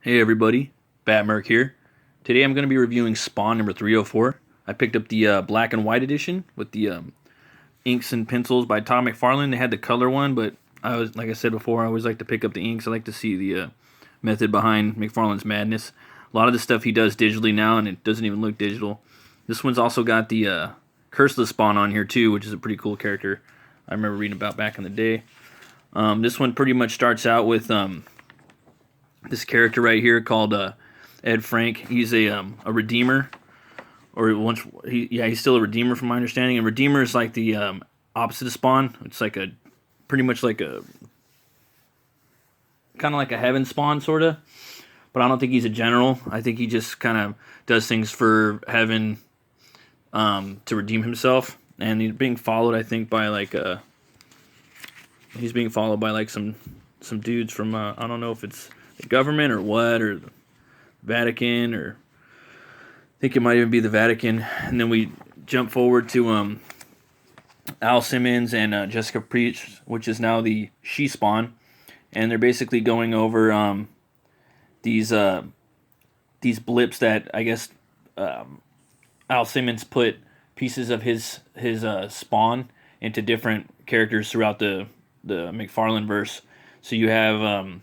Hey everybody, Batmerk here. Today I'm going to be reviewing Spawn number 304. I picked up the black and white edition with the inks and pencils by Todd McFarlane. They had the color one, but like I said before, I always like to pick up the inks. I like to see the method behind McFarlane's madness. A lot of the stuff he does digitally now, and it doesn't even look digital. This one's also got the Curseless Spawn on here too, which is a pretty cool character. I remember reading about back in the day. This one pretty much starts out with this character right here called Ed Frank. He's a redeemer, or he's still a redeemer from my understanding. And redeemer is like the opposite of Spawn. It's like pretty much like a kind of like a heaven Spawn sorta. But I don't think he's a general. I think he just kind of does things for heaven to redeem himself. And he's being followed, I think, by like some dudes from I don't know if it's the government or what, or the Vatican, or I think it might even be the Vatican. And then we jump forward to Al Simmons and Jessica Priest, which is now the She Spawn, and they're basically going over these blips that I guess Al Simmons put pieces of his Spawn into different characters throughout the McFarlane verse. So you have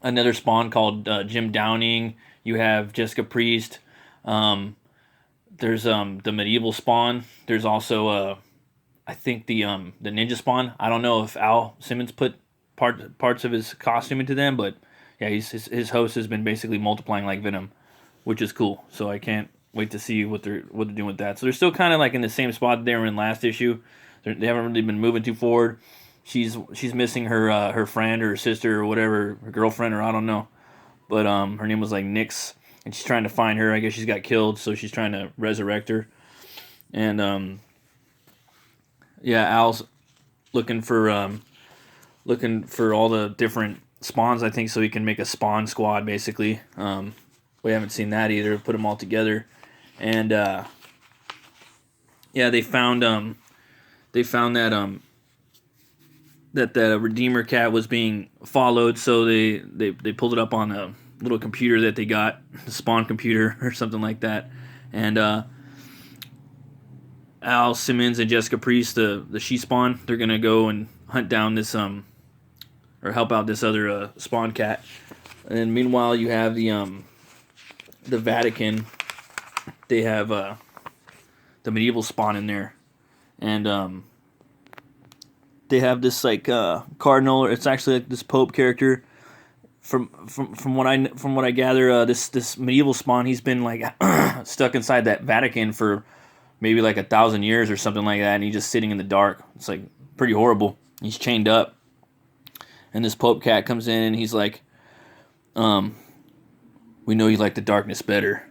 another Spawn called Jim Downing. You have Jessica Priest. There's the medieval Spawn. There's also I think the ninja Spawn. I don't know if Al Simmons put parts of his costume into them, but yeah, his host has been basically multiplying like Venom, which is cool. So I can't wait to see what they're doing with that. So they're still kind of like in the same spot they were in last issue. They haven't really been moving too forward. She's missing her friend or her sister or whatever, her girlfriend, or I don't know. But her name was like Nyx, and she's trying to find her. I guess she's got killed, so she's trying to resurrect her. And yeah, Al's looking for all the different Spawns, I think, so he can make a Spawn squad basically. We haven't seen that either. Put them all together, and yeah, they found that Redeemer cat was being followed, so they pulled it up on a little computer that they got, the Spawn computer or something like that, and Al Simmons and Jessica Priest, the She Spawn, they're gonna go and hunt down this or help out this other Spawn cat, and then meanwhile you have the Vatican. They have the medieval Spawn in there, and they have this like cardinal, or it's actually like this Pope character. From what I gather, this medieval Spawn, he's been like stuck inside that Vatican for maybe like 1,000 years or something like that, and he's just sitting in the dark. It's like pretty horrible. He's chained up, and this Pope cat comes in, and he's like, "We know you like the darkness better,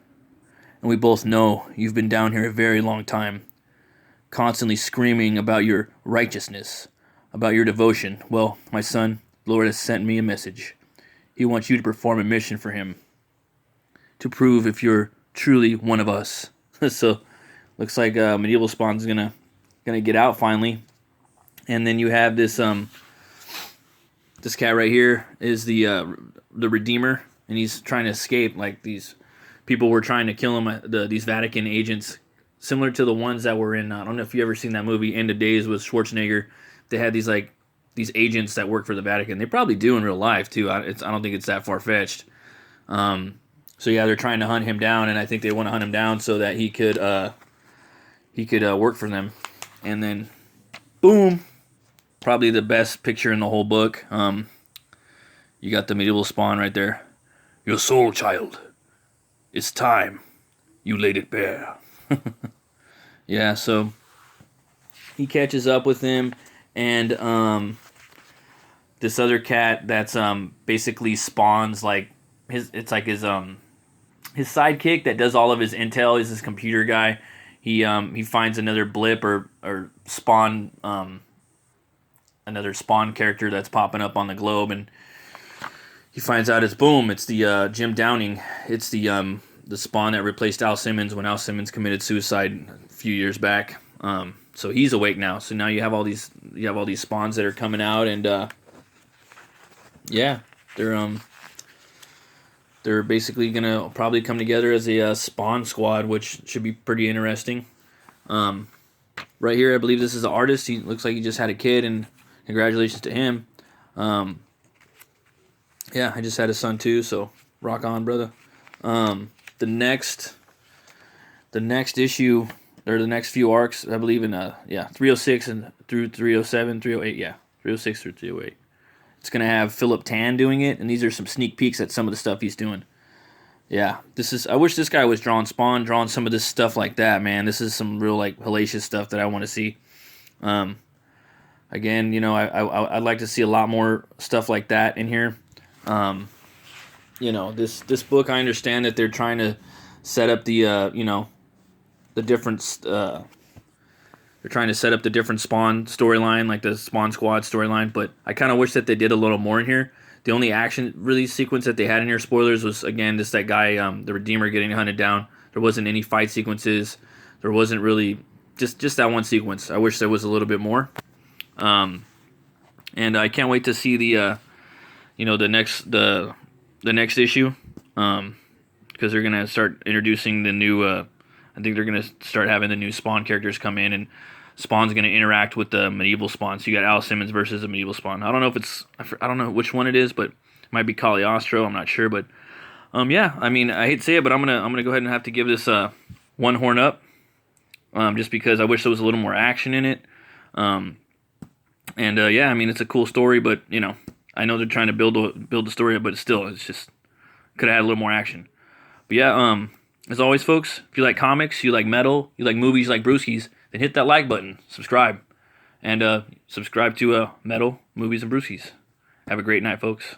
and we both know you've been down here a very long time, constantly screaming about your righteousness, about your devotion. Well, my son, the Lord has sent me a message. He wants you to perform a mission for him, to prove if you're truly one of us." So, looks like medieval Spawn's gonna get out finally, and then you have this this cat right here is the Redeemer, and he's trying to escape. Like, these people were trying to kill him. These Vatican agents, similar to the ones that were in, I don't know if you ever seen that movie End of Days with Schwarzenegger. They had these agents that work for the Vatican. They probably do in real life too. I don't think it's that far fetched. So yeah, they're trying to hunt him down, and I think they want to hunt him down so that he could work for them. And then, boom, probably the best picture in the whole book. You got the medieval Spawn right there. "Your soul, child. It's time. You laid it bare." Yeah, so he catches up with him, and this other cat that's basically Spawn's like his sidekick that does all of his intel is this computer guy. He finds another blip or Spawn, another Spawn character that's popping up on the globe, and he finds out it's the Jim Downing. It's the Spawn that replaced Al Simmons when Al Simmons committed suicide a few years back. So he's awake now. So now you have all these Spawns that are coming out, and yeah, they're they're basically gonna probably come together as a spawn squad, which should be pretty interesting. Right here, I believe this is an artist. He looks like he just had a kid, and congratulations to him. Yeah, I just had a son too, so rock on, brother. The next issue, or the next few arcs, I believe in 306 and through 307, 308, yeah, 306 through 308. It's gonna have Philip Tan doing it, and these are some sneak peeks at some of the stuff he's doing. Yeah, this is. I wish this guy was drawing Spawn, drawing some of this stuff like that, man. This is some real like hellacious stuff that I want to see. Again, you know, I'd like to see a lot more stuff like that in here. You know, this book, I understand that they're trying to set up the you know, the different they're trying to set up the different Spawn storyline, like the Spawn Squad storyline, but I kind of wish that they did a little more in here. The only action really sequence that they had in here, spoilers, was again just that guy, the Redeemer, getting hunted down. There wasn't any fight sequences. There wasn't really just that one sequence. I wish there was a little bit more. And I can't wait to see the you know, the next issue, because they're gonna start introducing the new. I think they're gonna start having the new Spawn characters come in, and Spawn's gonna interact with the medieval Spawn. So you got Al Simmons versus the medieval Spawn. I don't know if it's, I don't know which one it is, but it might be Cagliostro. I'm not sure, but yeah. I mean, I hate to say it, but I'm gonna go ahead and have to give this one horn up, just because I wish there was a little more action in it. Yeah, I mean, it's a cool story, but you know, I know they're trying to build the story, but still, it's just could have had a little more action. But yeah, as always, folks, if you like comics, you like metal, you like movies, you like brewskis, then hit that like button, subscribe, and subscribe to Metal, Movies, and Brewskis. Have a great night, folks.